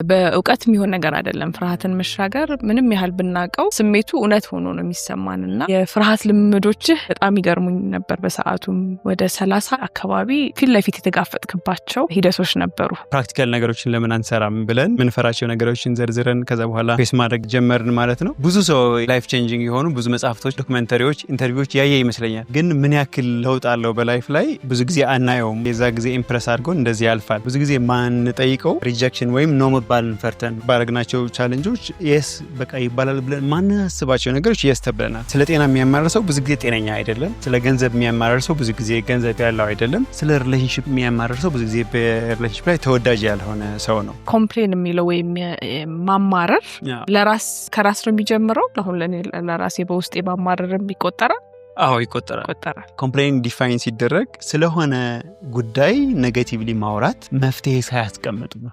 በእውቀት የሚሆን ነገር አይደለም። ፍርሃትን መሻገር ምንም ያህል ብናቀው ስሜቱ እውነት ሆኖ ነው የሚሰማንና የፍርሃት ልምዶችህ በጣም ይገርሙኝ ነበር። በሰዓቱም ወደ 30 አካባቢ ፊት ለፊት የተጋፈጥክባቸው ሂደቶች ነበሩ። ፕራክቲካል ነገሮችን ለምን አንሰራም ብለን ምንፈራቸው ነገሮችን ዘርዝረን ከዛ በኋላ ፌስ ማድረግ ጀመርን ማለት ነው። ብዙ ሰው ላይፍ ቼንጂንግ የሆኑ ብዙ መጽሐፍቶች፣ ዶክመንተሪዎች፣ ኢንተርቪዎች ያየ ይመስለኛል። ግን ምን ያክል ለውጥ አለው በላይፍ ላይ ብዙ ጊዜ አናየውም። የዛ ጊዜ ኢምፕረስ አድርጎን እንደዚህ ያልፋል። ብዙ ጊዜ ማንጠይቀው ሪጀክሽን ወይም ኖ ባልን ፈርተን ባረግናቸው ቻሌንጆች የስ በቃ ይባላል ብለን ማናስባቸው ነገሮች የስ ተብለናል። ስለ ጤና የሚያማርሰው ብዙ ጊዜ ጤነኛ አይደለም። ስለ ገንዘብ የሚያማርሰው ብዙ ጊዜ ገንዘብ ያለው አይደለም። ስለ ሪሌሽንሺፕ የሚያማርሰው ብዙ ጊዜ በሪሌሽንሺፕ ላይ ተወዳጅ ያልሆነ ሰው ነው። ኮምፕሌን የሚለው ወይም ማማረር ከራስ ነው የሚጀምረው። አሁን ለራሴ በውስጤ ማማረርም ይቆጠራል። አዎ ይቆጠራል። ኮምፕሌን ዲፋይን ሲደረግ ስለሆነ ጉዳይ ኔጌቲቭሊ ማውራት መፍትሄ ሳያስቀምጡ ነው።